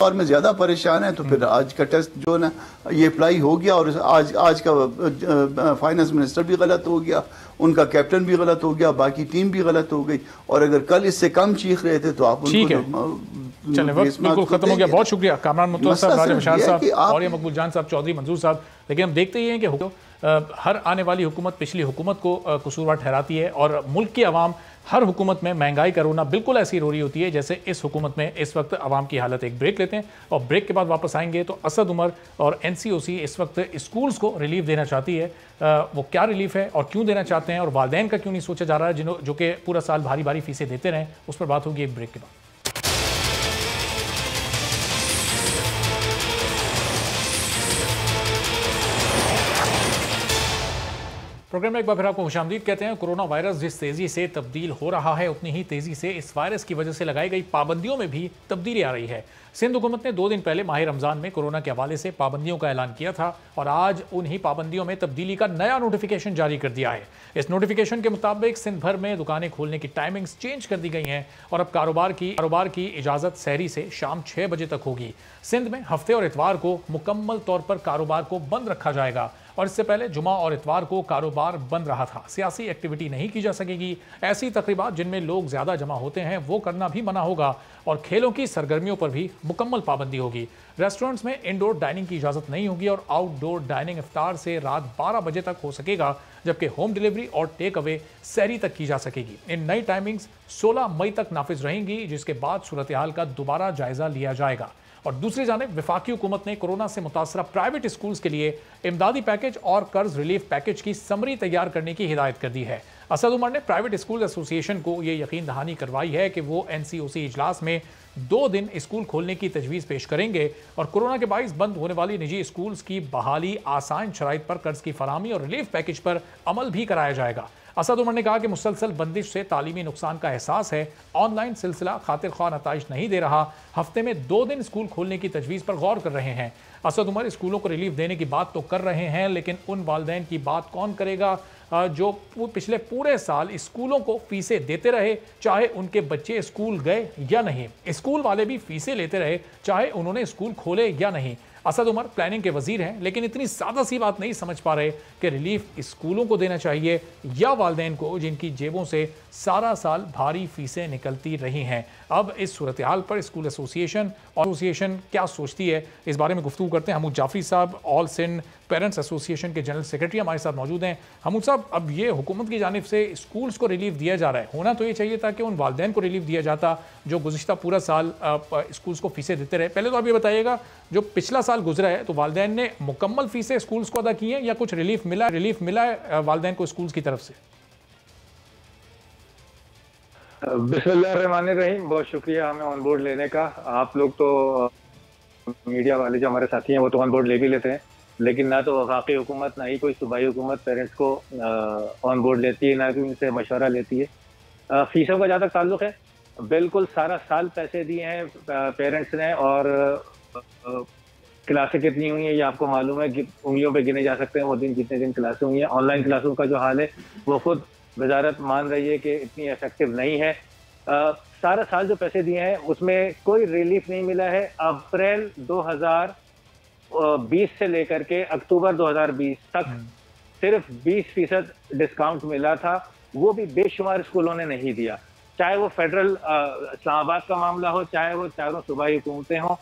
और में ज़्यादा परेशान है, तो फिर आज का टेस्ट जो है ना ये अप्लाई हो गया, और आज का फाइनेंस मिनिस्टर भी गलत हो गया, उनका कैप्टन भी गलत हो गया, बाकी टीम भी गलत हो गई। और अगर कल इससे कम चीख रहे थे तो आप उनको चलिए वक्त बिल्कुल खत्म हो गया। बहुत शुक्रिया कामरान मुत्तवा साहब, राजा बशार साहब और ये मकबूल जान साहब, चौधरी मंजूर साहब। लेकिन हम देखते ही हैं कि हर आने वाली हुकूमत पिछली हुकूमत को कसूरवार ठहराती है, और मुल्क की आवाम हर हुकूमत में महंगाई का रोना बिल्कुल ऐसी रो रही होती है जैसे इस हुकूमत में इस वक्त आवाम की हालत। एक ब्रेक लेते हैं और ब्रेक के बाद वापस आएंगे। तो असद उमर और NCOC इस वक्त स्कूल्स को रिलीफ देना चाहती है, वो क्या रिलीफ है और क्यों देना चाहते हैं, और वालिदैन का क्यों नहीं सोचा जा रहा है जो कि पूरा साल भारी भारी फीसें देते रहें, उस पर बात होगी एक ब्रेक के बाद। प्रोग्राम में एक बार फिर आपको खुशामदीद कहते हैं। कोरोना वायरस जिस तेजी से तब्दील हो रहा है, उतनी ही तेजी से इस वायरस की वजह से लगाई गई पाबंदियों में भी तब्दीली आ रही है। सिंध हुकूमत ने 2 दिन पहले माह रमजान में कोरोना के हवाले से पाबंदियों का ऐलान किया था, और आज उन्हीं पाबंदियों में तब्दीली का नया नोटिफिकेशन जारी कर दिया है। इस नोटिफिकेशन के मुताबिक सिंध भर में दुकानें खोलने की टाइमिंग्स चेंज कर दी गई हैं, और अब कारोबार की इजाज़त सहरी से शाम 6 बजे तक होगी। सिंध में हफ्ते और इतवार को मुकम्मल तौर पर कारोबार को बंद रखा जाएगा, और इससे पहले जुमा और इतवार को कारोबार बंद रहा था। सियासी एक्टिविटी नहीं की जा सकेगी। ऐसी तकरीबात जिनमें लोग ज्यादा जमा होते हैं वो करना भी मना होगा, और खेलों की सरगर्मियों पर भी मुकम्मल पाबंदी होगी। रेस्टोरेंट्स में इंडोर डाइनिंग की इजाजत नहीं होगी, और आउटडोर डाइनिंग इफ्तार से रात 12 बजे तक हो सकेगा, जबकि होम डिलीवरी और टेक अवे सहरी तक की जा सकेगी। इन नई टाइमिंग्स 16 मई तक नाफिज रहेंगी, जिसके बाद सूरत हाल का दोबारा जायजा लिया जाएगा। और दूसरी जानिब वफाकी हुकूमत ने कोरोना से मुतासरा प्राइवेट स्कूल्स के लिए इमदादी पैकेज और कर्ज रिलीफ पैकेज की समरी तैयार करने की हिदायत कर दी है। असद उमर ने प्राइवेट स्कूल एसोसिएशन को यह यकीन दहानी करवाई है कि वो NCOC इजलास में 2 दिन स्कूल खोलने की तजवीज़ पेश करेंगे, और कोरोना के बाइस बंद होने वाली निजी स्कूल्स की बहाली, आसान शराइत पर कर्ज की फराहमी और रिलीफ पैकेज पर अमल भी कराया जाएगा। असद उमर ने कहा कि मुसलसल बंदिश से तालीमी नुकसान का एहसास है। ऑनलाइन सिलसिला खातिर ख्वाह नताइज नहीं दे रहा। हफ्ते में 2 दिन स्कूल खोलने की तजवीज़ पर गौर कर रहे हैं। असद उमर स्कूलों को रिलीफ देने की बात तो कर रहे हैं, लेकिन उन वालिदैन की बात कौन करेगा जो पिछले पूरे साल स्कूलों को फीसें देते रहे, चाहे उनके बच्चे स्कूल गए या नहीं। स्कूल वाले भी फीसें लेते रहे, चाहे उन्होंने स्कूल खोले या नहीं। असद उमर प्लानिंग के वजीर हैं, लेकिन इतनी सादा सी बात नहीं समझ पा रहे कि रिलीफ स्कूलों को देना चाहिए या वालिदैन को, जिनकी जेबों से सारा साल भारी फीसें निकलती रही हैं। अब इस सूरत हाल पर स्कूल एसोसिएशन क्या सोचती है, इस बारे में गुफ्तगू करते हैं। हमूद जाफरी साहब, ऑल सिंध पेरेंट्स एसोसिएशन के जनरल सेक्रेटरी हमारे साथ मौजूद हैं। हमूद साहब, अब ये हुकूमत की जानिब से स्कूल्स को रिलीफ दिया जा रहा है, होना तो ये चाहिए था कि उन वालिदैन को रिलीफ दिया जाता जो गुज़िश्ता पूरा साल स्कूल्स को फीसें देते रहे। पहले तो आप ये बताइएगा, जो पिछला साल गुजरा है तो वालिदैन ने मुकम्मल फीसें स्कूल्स को अदा की हैं या कुछ रिलीफ मिला है वालिदैन को स्कूल्स की तरफ से? बिस्मिल्लाहिर्रहमानिर्रहीम। बहुत शुक्रिया हमें ऑन बोर्ड लेने का। आप लोग तो मीडिया वाले जो हमारे साथी हैं वो तो ऑन बोर्ड ले भी लेते हैं, लेकिन ना तो वफाकी हुकूमत ना ही कोई सूबाई हुकूमत पेरेंट्स को ऑन बोर्ड लेती है, ना कि उनसे मशवरा लेती है। फीसों का जहाँ तक ताल्लुक है, बिल्कुल सारा साल पैसे दिए हैं पेरेंट्स ने, और क्लासें कितनी हुई हैं ये आपको मालूम है कि उंगलियों पे गिने जा सकते हैं वो दिन जितने दिन क्लासें हुई हैं। ऑनलाइन क्लासों का जो हाल है वो खुद वजारत मान रही है कि इतनी इफेक्टिव नहीं है। सारा साल जो पैसे दिए हैं उसमें कोई रिलीफ नहीं मिला है। अप्रैल 2020 से लेकर के अक्टूबर 2020 तक सिर्फ 20% डिस्काउंट मिला था, वो भी बेशुमार स्कूलों ने नहीं दिया। चाहे वो फेडरल इस्लामाबाद का मामला हो, चाहे वो चारों सूबाई हुकूमतें हों,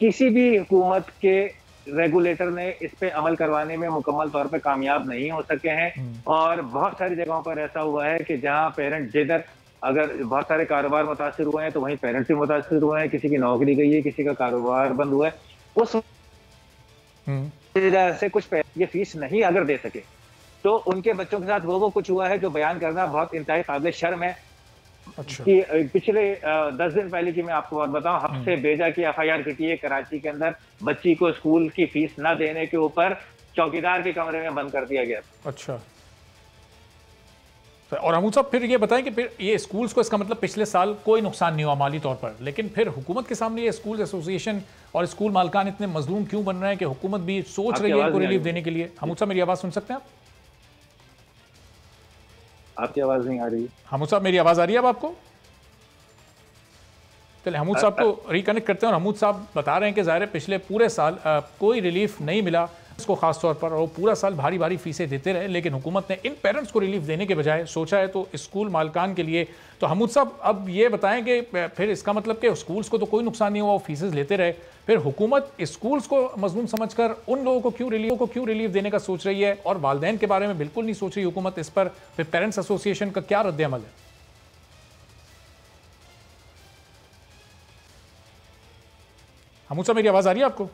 किसी भी हुकूमत के रेगुलेटर ने इस पे अमल करवाने में मुकम्मल तौर पे कामयाब नहीं हो सके हैं। और बहुत सारी जगहों पर ऐसा हुआ है कि जहां पेरेंट जिधर अगर बहुत सारे कारोबार मुतासिर हुए हैं तो वहीं पेरेंट्स भी मुतासिर हुए हैं। किसी की नौकरी गई है, किसी का कारोबार बंद हुआ है, उस वजह से कुछ ये फीस नहीं अगर दे सके तो उनके बच्चों के साथ वो कुछ हुआ है जो बयान करना बहुत इंतहाई काबिल शर्म है। अच्छा। कि पिछले 10 दिन पहले की मैं आपको बात बताऊं, हफ्ते बेजा की FIR कटी है कराची के अंदर। बच्ची को स्कूल की फीस ना देने के ऊपर चौकीदार के कमरे में बंद कर दिया गया। अच्छा। और हमूद साहब फिर ये बताएं कि फिर ये स्कूल्स को, इसका मतलब पिछले साल कोई नुकसान नहीं हुआ माली तौर पर, लेकिन फिर हुकूमत के सामने ये स्कूल एसोसिएशन और स्कूल मालकान इतने मजलूम क्यों बन रहे हैं कि हुकूमत भी सोच रही है इनको रिलीफ देने के लिए? हमूद साहब मेरी आवाज़ सुन सकते हैं आप? आपकी आवाज़ नहीं आ रही। हमूद साहब मेरी आवाज़ आ रही है अब आपको? चलिए हमूद साहब को रिकनेक्ट करते हैं। और हमूद साहब बता रहे हैं कि ज़ाहिर है पिछले पूरे साल कोई रिलीफ नहीं मिला इसको खास तौर पर, और पूरा साल भारी भारी फीसें देते रहे, लेकिन हुकूमत ने इन पेरेंट्स को रिलीफ देने के बजाय सोचा है तो स्कूल मालकान के लिए। तो हमूद साहब अब ये बताएं कि फिर इसका मतलब कि स्कूल्स को तो कोई नुकसान नहीं हुआ, वो फीसेस लेते रहे, फिर हुकूमत स्कूल्स को मजलूम समझकर उन लोगों को क्यों रिलीफ देने का सोच रही है, और वालिदैन के बारे में बिल्कुल नहीं सोच रही हुकूमत इस पर? फिर पेरेंट्स एसोसिएशन का क्या रद्द अमल है? हमूद साहब मेरी आवाज आ रही है आपको?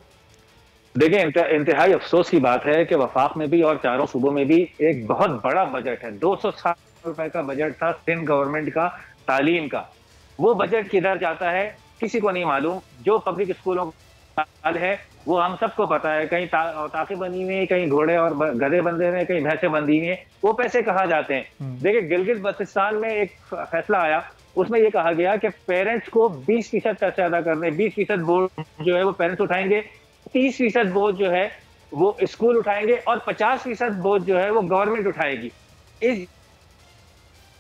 देखिए, इंतहाई अफसोस की बात है कि वफाक में भी और चारों सूबों में भी एक बहुत बड़ा बजट है। 260 रुपए का बजट था सिंध गवर्नमेंट का तालीम का। वो बजट किधर जाता है किसी को नहीं मालूम। जो पब्लिक स्कूलों का हाल है वो हम सबको पता है। कहीं ताके बनी हुई है, कहीं घोड़े और गधे बंधे हुए, कहीं भैंसे बंधी हुई है। वो पैसे कहाँ जाते हैं? देखिए, गिलगित बल्तिस्तान में एक फैसला आया, उसमें यह कहा गया कि पेरेंट्स को 20% पैसे अदा करने, 20% बोझ जो है वो पेरेंट्स उठाएंगे, 30% बोझ जो है वो स्कूल उठाएंगे, और 50% बोझ जो है वो गवर्नमेंट उठाएगी। इस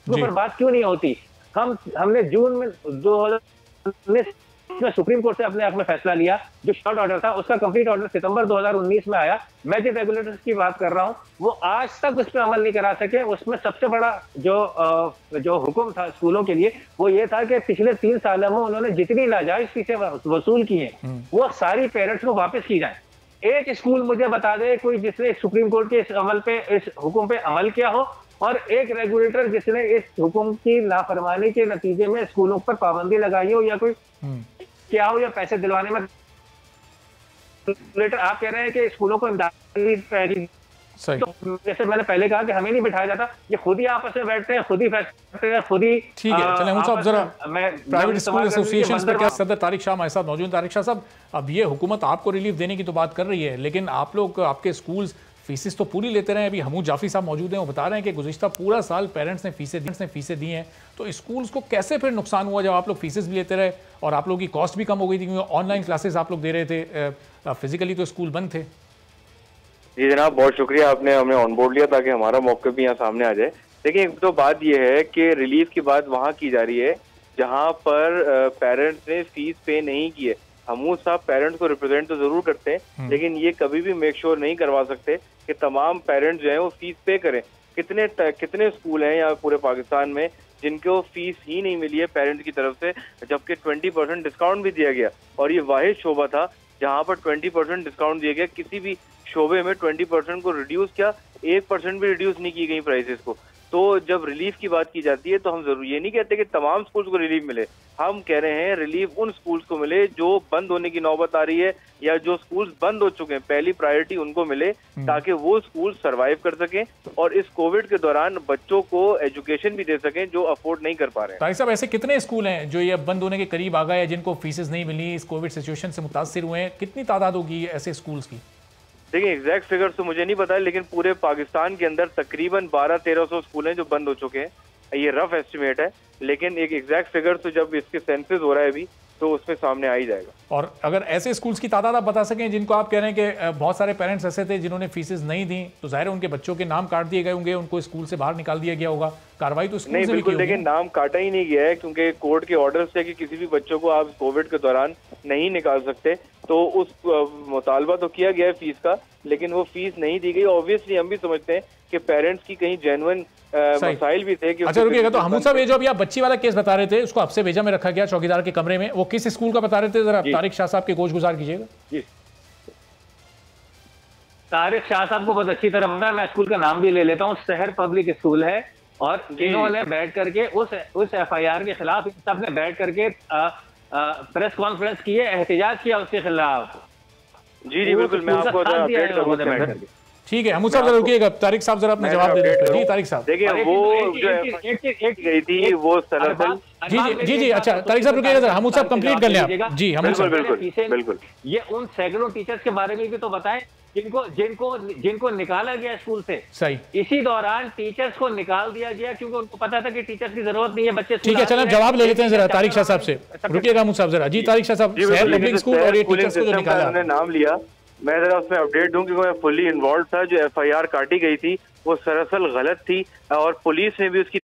पर बात क्यों नहीं होती? हमने जून में 2019 में सुप्रीम कोर्ट से अपने हक में फैसला लिया। जो शॉर्ट ऑर्डर था उसका कंप्लीट ऑर्डर सितंबर 2019 में आया। मैं जिन रेगुलेटर्स की बात कर रहा हूं वो आज तक उस पर अमल नहीं करा सके। उसमें सबसे बड़ा जो हुक्म था स्कूलों के लिए वो ये था कि पिछले 3 सालों में उन्होंने जितनी नाजायज फीसें वसूल की हैं वो सारी पेरेंट्स को वापस की जाए। एक स्कूल मुझे बता दे कोई जिसने सुप्रीम कोर्ट के इस हुक्म पे अमल किया हो, और एक रेगुलेटर जिसने इस हुक्म की नाफरमानी के नतीजे में स्कूलों पर पाबंदी लगाई हो या कोई क्या हो या पैसे दिलवाने में। रेगुलेटर आप कह रहे हैं कि स्कूलों को इमदादी, तो जैसे मैंने पहले कहा कि हमें नहीं बिठाया जाता, ये खुद ही आपस में बैठते हैं, खुद ही फैसले करते हैं, खुद ही। ठीक है, चलें हम जरा प्राइवेट स्कूल एसोसिएशन पर क्या सदर तारिक शाह हमारे साथ मौजूद। तारिक शाह साहब, अब ये हुकूमत आपको रिलीफ देने की तो बात कर रही है, लेकिन आप लोग आपके स्कूल्स फीसेस तो पूरी लेते रहे हैं। अभी हमूद जाफी साहब मौजूद हैं, वो बता रहे हैं कि गुज़िश्ता पूरा साल पेरेंट्स ने फीसें दी हैं, तो स्कूल्स को कैसे फिर नुकसान हुआ जब आप लोग फीसेस भी लेते रहे और आप लोगों की कॉस्ट भी कम हो गई थी, क्योंकि ऑनलाइन क्लासेस आप लोग दे रहे थे, फिजिकली तो स्कूल बंद थे। जी जनाब, बहुत शुक्रिया, आपने हमें ऑन बोर्ड लिया ताकि हमारा मौके भी यहाँ सामने आ जाए। देखिए, एक तो बात यह है कि रिलीफ की बात वहाँ की जा रही है जहाँ पर पेरेंट्स ने फीस पे नहीं की है। हमूद साहब पेरेंट्स को रिप्रेजेंट तो जरूर करते हैं, लेकिन ये कभी भी मेक श्योर नहीं करवा सकते कि तमाम पेरेंट्स जो हैं वो फीस पे करें। कितने स्कूल हैं यहाँ पूरे पाकिस्तान में जिनको फीस ही नहीं मिली है पेरेंट्स की तरफ से, जबकि 20% डिस्काउंट भी दिया गया, और ये वाहिद शोबा था जहाँ पर 20% डिस्काउंट दिया गया। किसी भी शोबे में 20% को रिड्यूस किया, 1% भी रिड्यूस नहीं की गई प्राइसेस को। तो जब रिलीफ की बात की जाती है तो हम जरूर ये नहीं कहते कि तमाम स्कूल्स को रिलीफ मिले, हम कह रहे हैं रिलीफ उन स्कूल्स को मिले जो बंद होने की नौबत आ रही है या जो स्कूल्स बंद हो चुके हैं, पहली प्रायोरिटी उनको मिले ताकि वो स्कूल सरवाइव कर सकें और इस कोविड के दौरान बच्चों को एजुकेशन भी दे सकें जो अफोर्ड नहीं कर पा रहे हैं। तारिक साहब, ऐसे कितने स्कूल हैं जो ये बंद होने के करीब आ गए हैं, जिनको फीसेस नहीं मिली, इस कोविड सिचुएशन से मुतासिर हुए हैं? कितनी तादाद होगी ऐसे स्कूल्स की? देखिए, एग्जैक्ट फिगर्स तो मुझे नहीं पता, लेकिन पूरे पाकिस्तान के अंदर तकरीबन 1200-1300 स्कूल हैं जो बंद हो चुके हैं। ये रफ एस्टिमेट है, लेकिन एक एग्जैक्ट फिगर तो जब इसके सेंसस हो रहा है अभी तो उसमें सामने आ ही जाएगा। और अगर ऐसे स्कूल्स की तादाद आप बता सकें जिनको आप कह रहे हैं कि बहुत सारे पेरेंट्स ऐसे थे जिन्होंने फीसेस नहीं दी, तो जाहिर है उनके बच्चों के नाम काट दिए गए होंगे, उनको स्कूल से बाहर निकाल दिया गया होगा, कार्रवाई तो नहीं बिल्कुल, लेकिन नाम काटा ही नहीं गया है क्योंकि कोर्ट के ऑर्डर से कि किसी भी बच्चों को आप कोविड के दौरान नहीं निकाल सकते, तो उस मुतालबा तो किया गया है फीस का, लेकिन वो फीस नहीं दी गई। ऑब्वियसली हम भी समझते हैं कि पेरेंट्स की कहीं जेन्युइन मसाइल भी थे कि। अच्छा रुकिएगा, तो हमूद साहब ये जो अभी आप बच्ची वाला केस बता रहे थे, उसको आपसे भेजा में रखा गया चौकीदार के कमरे में, वो किस स्कूल का बता रहे थे? जरा तारिक शाह साहब के गोश गुजार कीजिएगा। जी, तारिक शाह साहब को बहुत अच्छी तरह पता है, मैं स्कूल का नाम भी ले लेता हूँ, शहर पब्लिक स्कूल है, और जिन्होंने बैठ करके उस FIR के खिलाफ सबने बैठ करके प्रेस कॉन्फ्रेंस की है, एहतजाज किया उसके खिलाफ। जी जी बिल्कुल, मैं आपको अपडेट करूंगा। ठीक है, हमूद साहब जरा रुकिएगा, तारिक साहब जरा अपना जवाब दे दें। जी तारिक साहब, देखिए वो जो एक गई थी वो सरसल। जी, अच्छा तारिक साहब रुकिएगा जरा, हमूद साहब कंप्लीट कर लें आप। जी हमूद साहब, बिल्कुल ये उन सैकड़ों टीचर्स के बारे में भी तो बताएं जिनको निकाला गया स्कूल से। सही, इसी दौरान टीचर्स को निकाल दिया गया क्योंकि उनको पता था कि टीचर्स की जरूरत नहीं है, बच्चे। ठीक है, चलो जवाब ले लेते हैं जरा तारिक शाह साहब से। रुकिएगा हमूद साहब जरा। जी तारिक शाह साहब, शहर पब्लिक स्कूल और ये टीचर्स को जो निकाला, उन्होंने नाम लिया, मैं जरा उसमें अपडेट दूं क्योंकि मैं फुल्ली इन्वॉल्व था। जो FIR काटी गई थी वो सरासर गलत थी और पुलिस ने भी उसकी